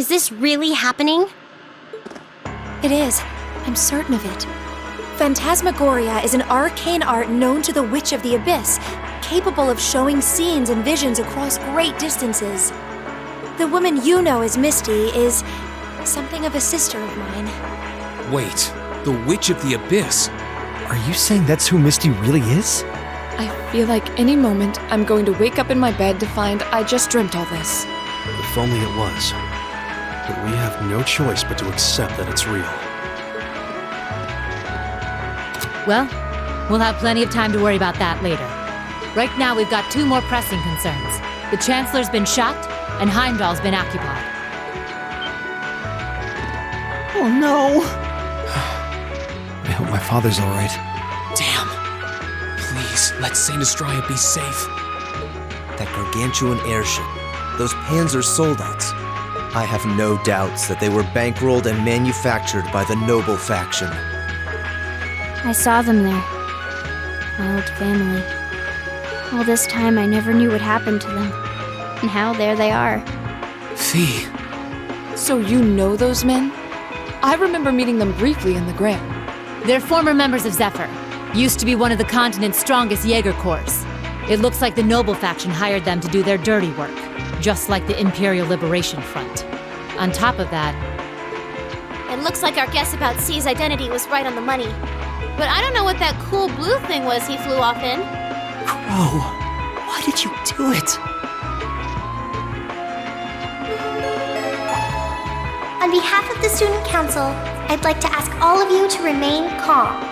Is this really happening? It is. I'm certain of it. Phantasmagoria is an arcane art known to the Witch of the Abyss, capable of showing scenes and visions across great distances. The woman you know as Misty is something of a sister of mine. Wait, the Witch of the Abyss? Are you saying that's who Misty really is? I feel like any moment I'm going to wake up in my bed to find I just dreamt all this. If only it was. But we have no choice but to accept that it's real. Well, we'll have plenty of time to worry about that later. Right now, we've got two more pressing concerns. The Chancellor's been shot, and Heimdall's been occupied. Oh no! I hope my father's alright. Damn. Please, let Saint Astraea be safe. That gargantuan airship, those Panzer soldats. I have no doubts that they were bankrolled and manufactured by the Noble faction. I saw them there. My old family. All this time I never knew what happened to them. Now there they are. Fee. So you know those men? I remember meeting them briefly in the Grant. They're former members of Zephyr. Used to be one of the continent's strongest Jaeger Corps. It looks like the Noble faction hired them to do their dirty work, just like the Imperial Liberation Front. On top of that... It looks like our guess about C's identity was right on the money. But I don't know what that cool blue thing was he flew off in. Crow, why did you do it? On behalf of the Student Council, I'd like to ask all of you to remain calm.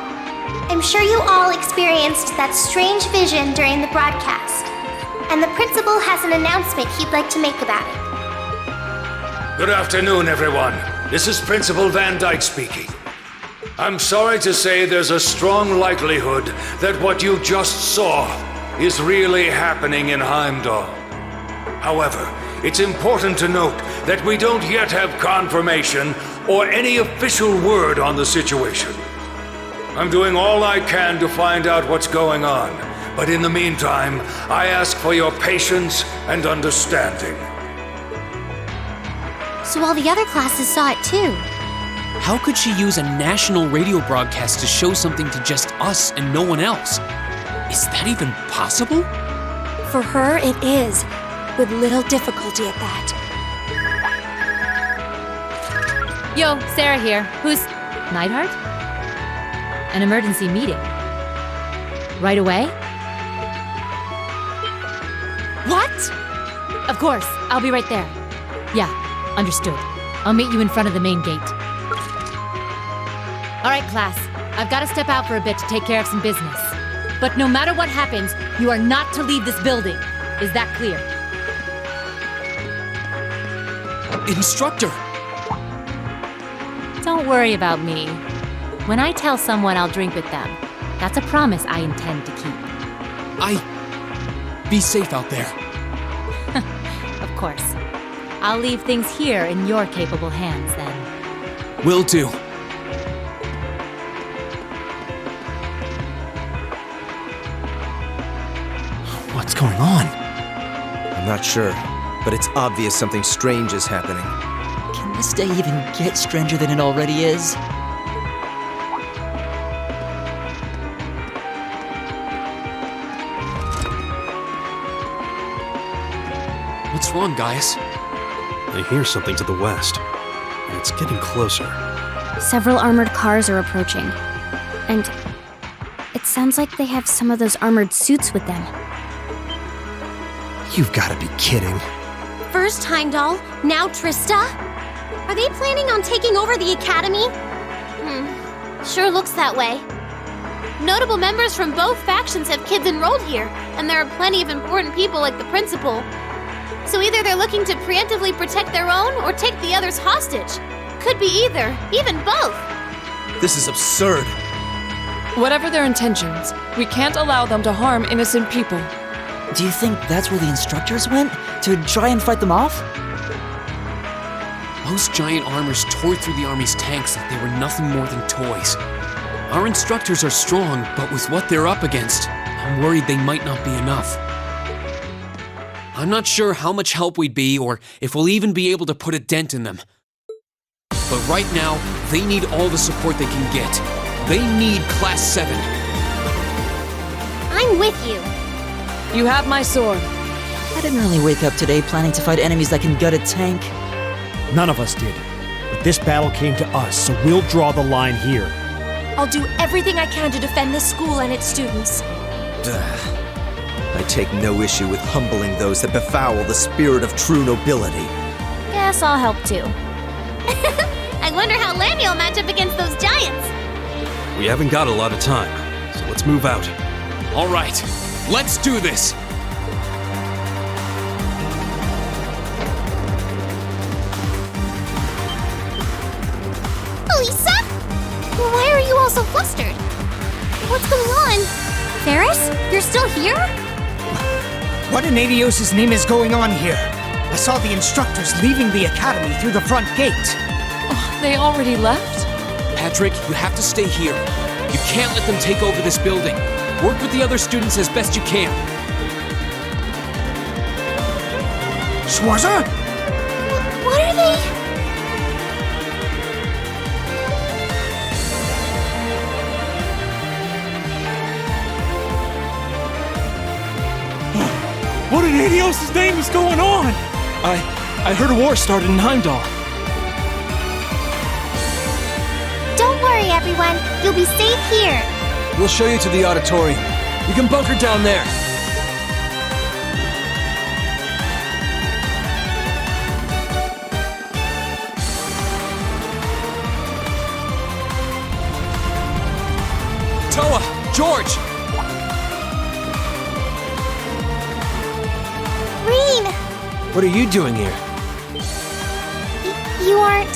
I'm sure you all experienced that strange vision during the broadcast, and the principal has an announcement he'd like to make about it. Good afternoon, everyone. This is Principal Van Dyke speaking. I'm sorry to say there's a strong likelihood that what you just saw is really happening in Heimdall. However, it's important to note that we don't yet have confirmation or any official word on the situation. I'm doing all I can to find out what's going on, but in the meantime, I ask for your patience and understanding. So all the other classes saw it too. How could she use a national radio broadcast to show something to just us and no one else? Is that even possible? For her, it is, with little difficulty at that. Yo, Sarah here. Who's... Neidhart? An emergency meeting. Right away? What? Of course, I'll be right there. Yeah, understood. I'll meet you in front of the main gate. All right, class. I've got to step out for a bit to take care of some business. But no matter what happens, you are not to leave this building. Is that clear? Instructor! Don't worry about me. When I tell someone I'll drink with them, that's a promise I intend to keep. Be safe out there. Of course. I'll leave things here in your capable hands, then. Will do. What's going on? I'm not sure, but it's obvious something strange is happening. Can this day even get stranger than it already is? What's wrong, guys? I hear something to the west, and it's getting closer. Several armored cars are approaching. And it sounds like they have some of those armored suits with them. You've got to be kidding. First Heimdall, now Trista? Are they planning on taking over the academy? Sure looks that way. Notable members from both factions have kids enrolled here, and there are plenty of important people like the principal. So either they're looking to preemptively protect their own or take the others hostage. Could be either, even both. This is absurd. Whatever their intentions, we can't allow them to harm innocent people. Do you think that's where the instructors went? To try and fight them off? Those giant armors tore through the army's tanks like they were nothing more than toys. Our instructors are strong, but with what they're up against, I'm worried they might not be enough. I'm not sure how much help we'd be or if we'll even be able to put a dent in them. But right now, they need all the support they can get. They need Class 7. I'm with you. You have my sword. I didn't really wake up today planning to fight enemies that can gut a tank. None of us did. But this battle came to us, so we'll draw the line here. I'll do everything I can to defend this school and its students. I take no issue with humbling those that befoul the spirit of true nobility. Guess I'll help too. I wonder how Lamiel will match up against those giants. We haven't got a lot of time, so let's move out. All right, let's do this. Elisa? Why are you all so flustered? What's going on? Ferris? You're still here? What in Adios' name is going on here? I saw the instructors leaving the academy through the front gate. Oh, they already left? Patrick, you have to stay here. You can't let them take over this building. Work with the other students as best you can. Schwarzer? What are they? What in Adios' name is going on? I heard a war started in Heimdall. Don't worry, everyone. You'll be safe here. We'll show you to the auditorium. You can bunker down there. Toa! George! Rean! What are you doing here? You aren't...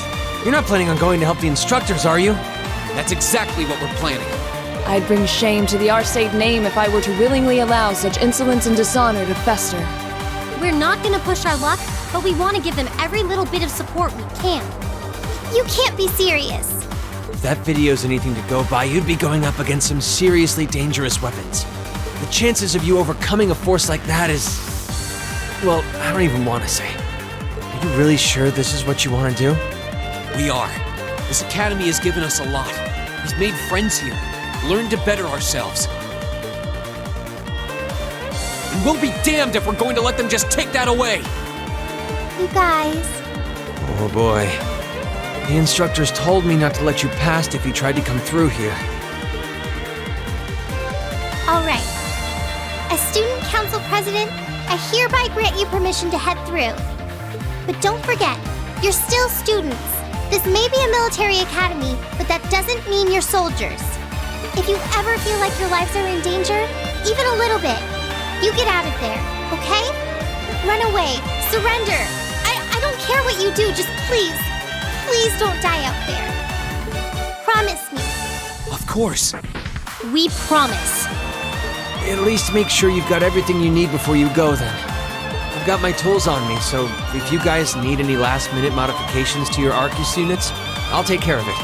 You're not planning on going to help the instructors, are you? That's exactly what we're planning. I'd bring shame to the Arcade name if I were to willingly allow such insolence and dishonor to fester. We're not gonna push our luck, but we want to give them every little bit of support we can. You can't be serious. If that video's anything to go by, you'd be going up against some seriously dangerous weapons. The chances of you overcoming a force like that is... well, I don't even want to say. Are you really sure this is what you want to do? We are. This academy has given us a lot. We've made friends here, learned to better ourselves. And we'll be damned if we're going to let them just take that away! You guys... Oh boy. The instructors told me not to let you past if you tried to come through here. All right. As student council president, I hereby grant you permission to head through. But don't forget, you're still students. This may be a military academy, but that doesn't mean you're soldiers. If you ever feel like your lives are in danger, even a little bit, you get out of there, okay? Run away, surrender. I don't care what you do, just please don't die out there. Promise me. Of course. We promise. At least make sure you've got everything you need before you go then. I've got my tools on me, so if you guys need any last-minute modifications to your Arcus units, I'll take care of it.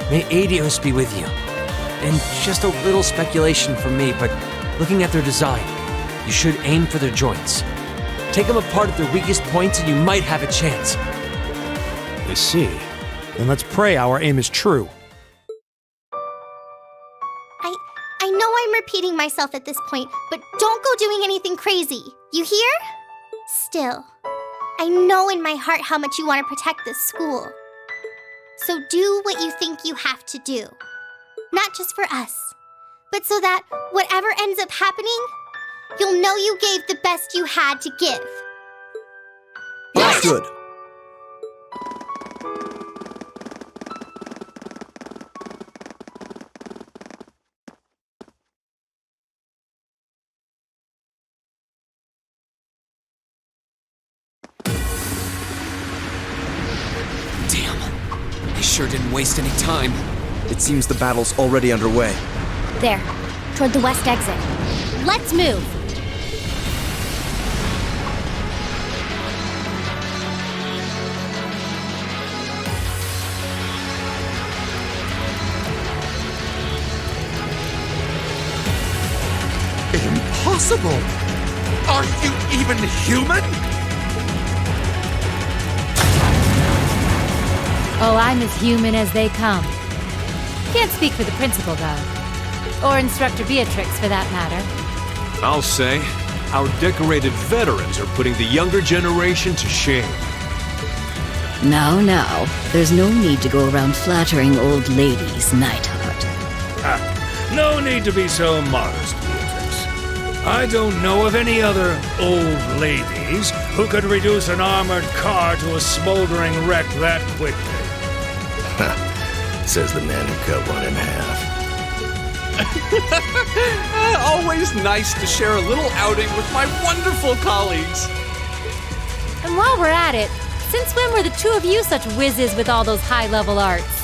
May Adios be with you. And just a little speculation from me, but looking at their design, you should aim for their joints. Take them apart at their weakest points and you might have a chance. I see. Then let's pray our aim is true. I know I'm repeating myself at this point, but don't go doing anything crazy. You hear? Still, I know in my heart how much you want to protect this school. So do what you think you have to do. Not just for us, but so that whatever ends up happening, you'll know you gave the best you had to give. That's good. They sure didn't waste any time. It seems the battle's already underway. There, toward the west exit. Let's move. Impossible! Are you even human? Oh, I'm as human as they come. Can't speak for the principal, though. Or Instructor Beatrix, for that matter. I'll say, our decorated veterans are putting the younger generation to shame. Now, there's no need to go around flattering old ladies, Neidhart. No need to be so modest, Beatrix. I don't know of any other old ladies who could reduce an armored car to a smoldering wreck that quickly. Says the man who cut one in half. Always nice to share a little outing with my wonderful colleagues. And while we're at it, since when were the two of you such whizzes with all those high-level arts?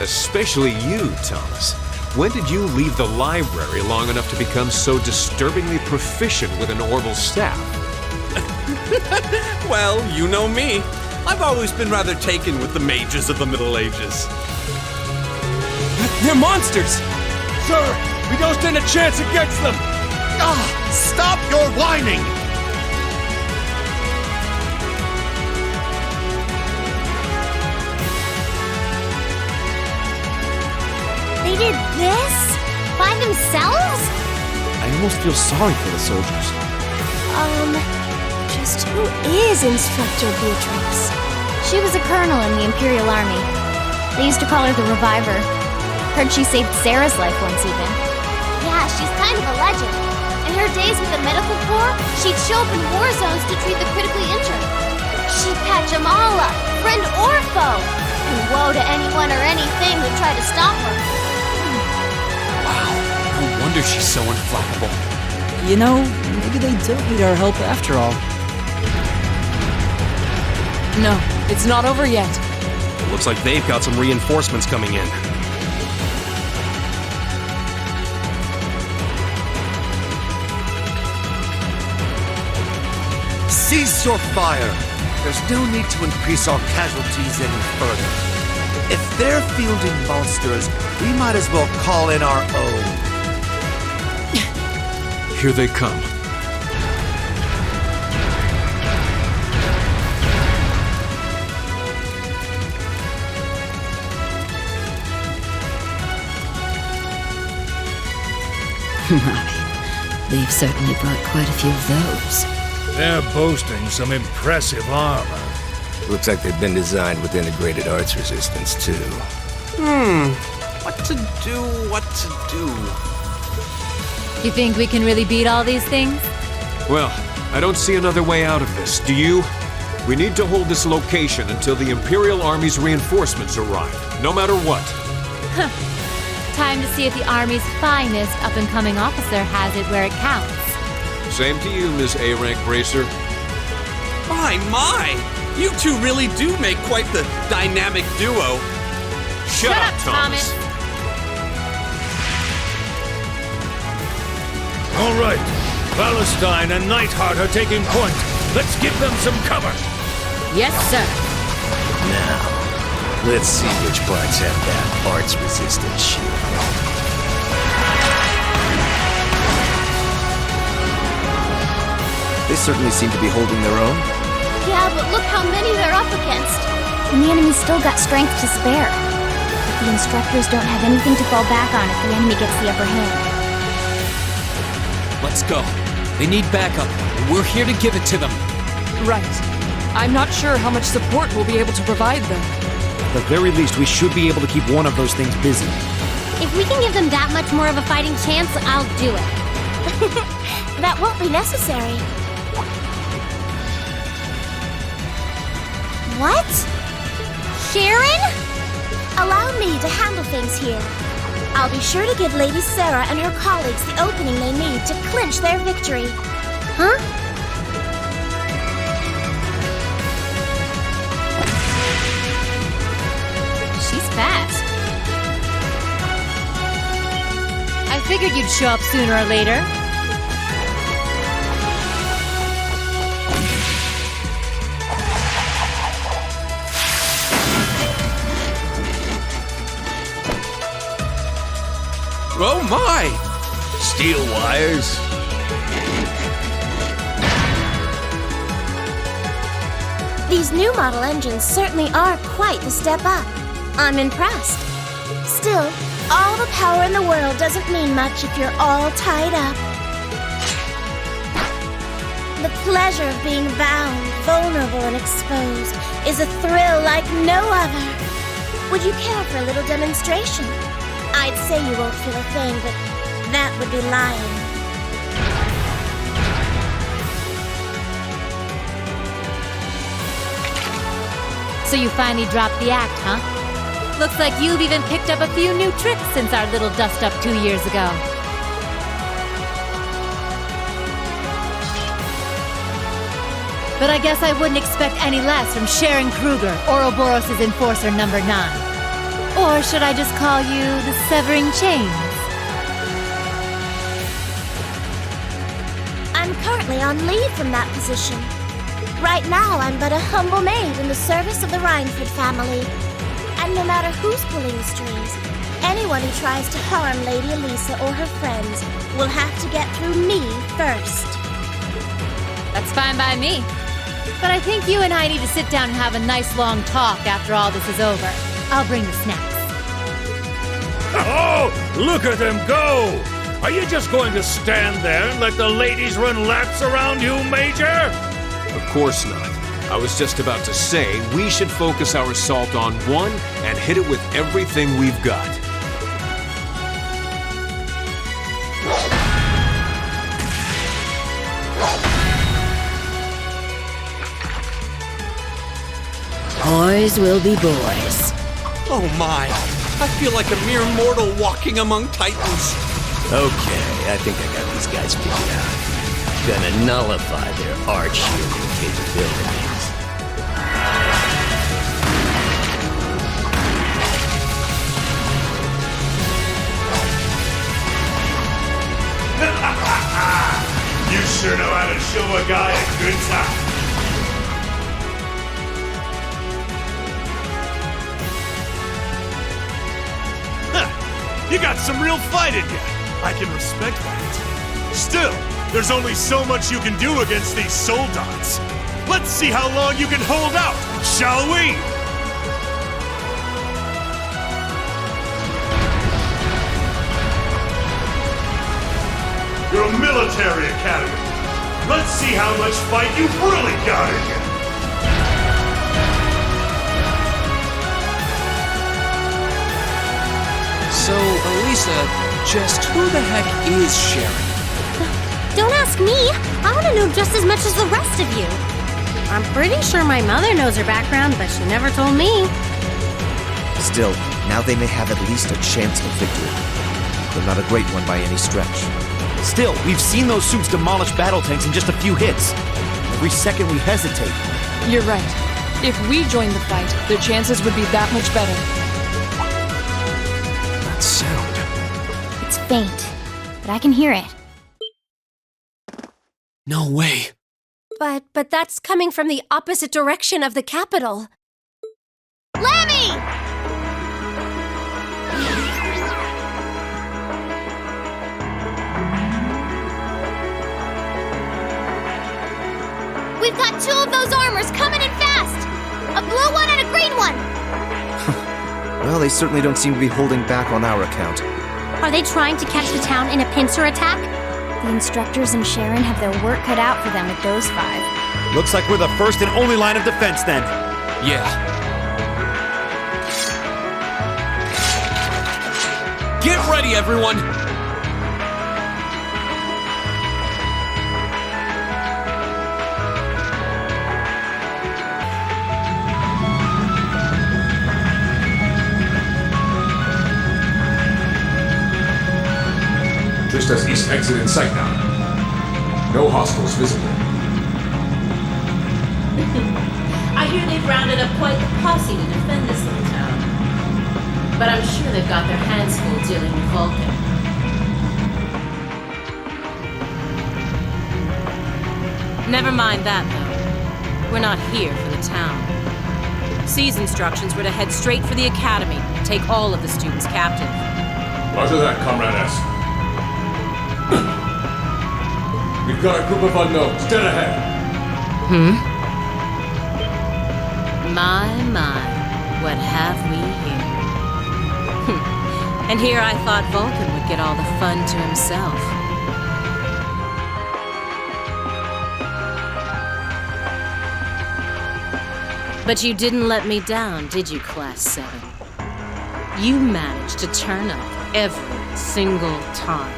Especially you, Thomas. When did you leave the library long enough to become so disturbingly proficient with an orbital staff? Well, you know me. I've always been rather taken with the mages of the Middle Ages. They're monsters! Sir, we don't stand a chance against them! Stop your whining! They did this? By themselves? I almost feel sorry for the soldiers. Just who is Instructor Beatrix? She was a colonel in the Imperial Army. They used to call her the Reviver. Heard she saved Sarah's life once even. Yeah, she's kind of a legend. In her days with the medical corps, she'd show up in war zones to treat the critically injured. She'd patch them all up, friend or foe. And woe to anyone or anything who tried to stop her. Wow, no wonder she's so unflappable. You know, maybe they don't need our help after all. No, it's not over yet. It looks like they've got some reinforcements coming in. Cease your fire! There's no need to increase our casualties any further. If they're fielding monsters, we might as well call in our own. Here they come. My, they've certainly brought quite a few of those. They're boasting some impressive armor. Looks like they've been designed with integrated arts resistance, too. What to do? You think we can really beat all these things? Well, I don't see another way out of this, do you? We need to hold this location until the Imperial Army's reinforcements arrive, no matter what. Time to see if the Army's finest up-and-coming officer has it where it counts. Same to you, Miss A-Rank Bracer. My! You two really do make quite the dynamic duo. Shut up, Thomas. All right, Valentine and Neidhart are taking point. Let's give them some cover. Yes, sir. Now, Let's see which parts have that arts-resistant shield. They certainly seem to be holding their own. Yeah, but look how many they're up against. And the enemy's still got strength to spare. But the instructors don't have anything to fall back on if the enemy gets the upper hand. Let's go. They need backup, and we're here to give it to them. Right. I'm not sure how much support we'll be able to provide them. At the very least, we should be able to keep one of those things busy. If we can give them that much more of a fighting chance, I'll do it. That won't be necessary. What? Sharon? Allow me to handle things here. I'll be sure to give Lady Sarah and her colleagues the opening they need to clinch their victory. Huh? She's fast. I figured you'd show up sooner or later. Oh my! Steel wires. These new model engines certainly are quite the step up. I'm impressed. Still, all the power in the world doesn't mean much if you're all tied up. The pleasure of being bound, vulnerable, and exposed is a thrill like no other. Would you care for a little demonstration? I'd say you won't feel a thing, but that would be lying. So you finally dropped the act, huh? Looks like you've even picked up a few new tricks since our little dust-up 2 years ago. But I guess I wouldn't expect any less from Sharon Kruger, Ouroboros' Enforcer number 9. Or should I just call you the Severing Chains? I'm currently on leave from that position. Right now, I'm but a humble maid in the service of the Rhineford family. And no matter who's pulling the strings, anyone who tries to harm Lady Elisa or her friends will have to get through me first. That's fine by me. But I think you and I need to sit down and have a nice long talk after all this is over. I'll bring the snacks. Oh, look at them go! Are you just going to stand there and let the ladies run laps around you, Major? Of course not. I was just about to say we should focus our assault on one and hit it with everything we've got. Boys will be boys. Oh my! I feel like a mere mortal walking among titans. Okay, I think I got these guys figured out. Gonna nullify their arch-shielding capabilities. You sure know how to show a guy a good time. You got some real fight in you. I can respect that. Still, there's only so much you can do against these soldats. Let's see how long you can hold out, shall we? Your military academy. Let's see how much fight you've really got in you. So, Elisa, just who the heck is Sharon? Don't ask me. I want to know just as much as the rest of you. I'm pretty sure my mother knows her background, but she never told me. Still, now they may have at least a chance of victory. Though not a great one by any stretch. Still, we've seen those suits demolish battle tanks in just a few hits. Every second we hesitate. You're right. If we joined the fight, their chances would be that much better. That sound. It's faint, but I can hear it. No way. But that's coming from the opposite direction of the capital. Lemmy! Well, they certainly don't seem to be holding back on our account. Are they trying to catch the town in a pincer attack? The instructors and Sharon have their work cut out for them with those 5. Looks like we're the first and only line of defense then. Yeah. Get ready, everyone! Trista's east exit in sight now. No hostiles visible. I hear they've rounded up quite the posse to defend this little town. But I'm sure they've got their hands full dealing with Vulcan. Never mind that, though. We're not here for the town. C's instructions were to head straight for the Academy and take all of the students captive. Roger that, Comrade S. We've got a group of unknowns dead ahead. My, what have we here? And here I thought Vulcan would get all the fun to himself. But you didn't let me down, did you, Class 7? You managed to turn up every single time.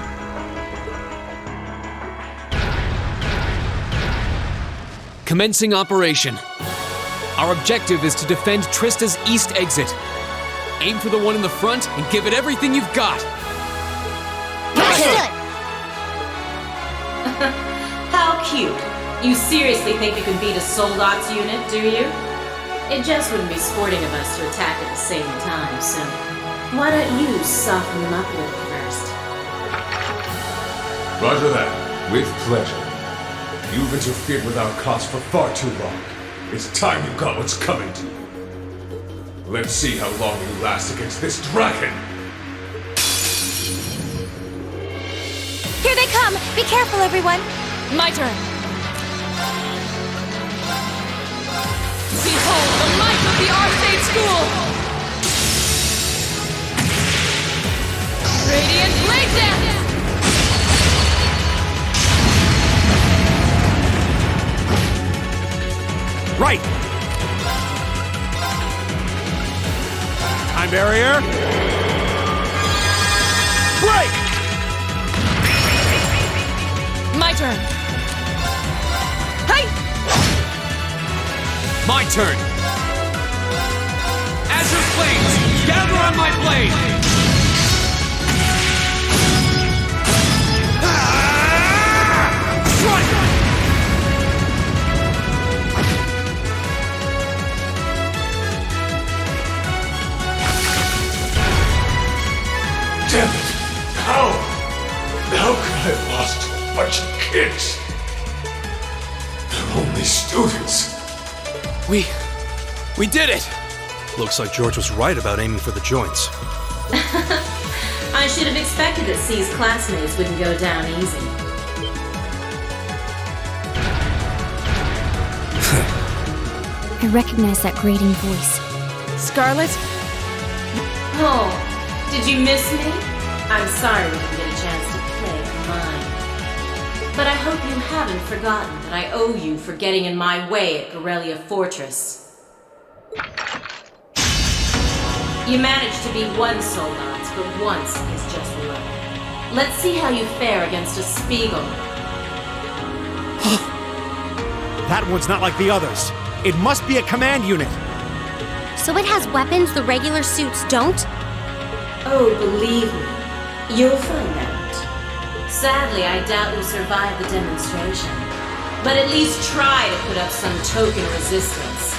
Commencing operation. Our objective is to defend Trista's east exit. Aim for the one in the front and give it everything you've got. How cute. You seriously think you can beat a Soldot's unit, do you? It just wouldn't be sporting of us to attack at the same time, so why don't you soften them up a little first? Roger that. With pleasure. You've interfered with our cause for far too long. It's time you got what's coming to you. Let's see how long you last against this dragon! Here they come! Be careful, everyone! My turn! Behold the might of the Arcade School! Radiant Blade Dance! Right! Time barrier! Break! My turn! Hey! My turn! Azure Flames! Gather on my blade! Strike! Damn it! How could I have lost a bunch of kids? They're only students. We did it! Looks like George was right about aiming for the joints. I should have expected that C's classmates wouldn't go down easy. I recognize that grating voice. Scarlet? Oh, did you miss me? I'm sorry we didn't get a chance to play mine. But I hope you haven't forgotten that I owe you for getting in my way at Borrelia Fortress. You managed to beat one Soldot's, but once is just luck. Let's see how you fare against a Spiegel. That one's not like the others. It must be a command unit. So it has weapons the regular suits don't? Oh, believe me, you'll find out. Sadly, I doubt you'll survive the demonstration. But at least try to put up some token resistance.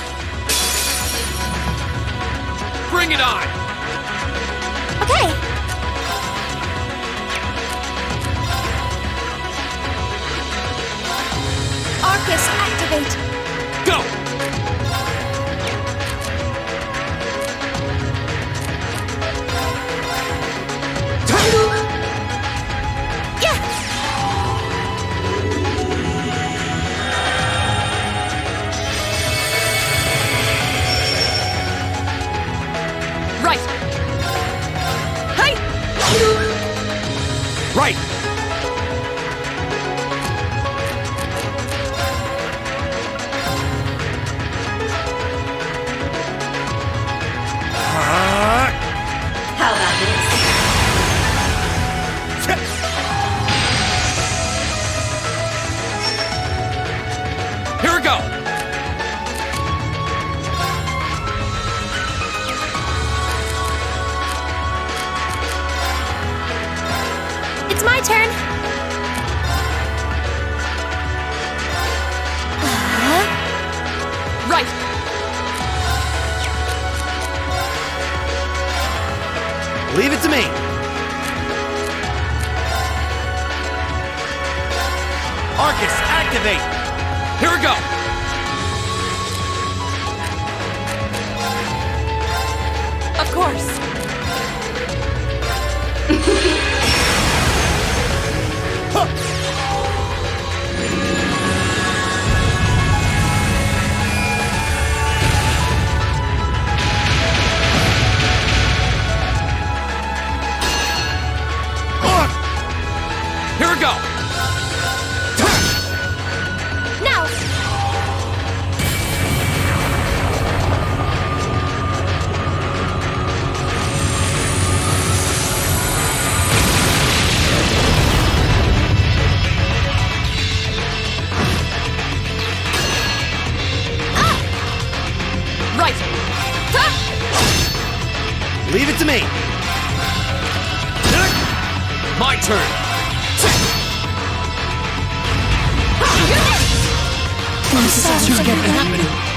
Bring it on! Okay! Arcus, activate! Go! Right! Hey! Right! How about this? Here we go! It's my turn. Right! Leave it to me. Arcus, activate! Here we go! Of course. Here we go! Now! Right! Leave it to me. My turn! This is just getting happening.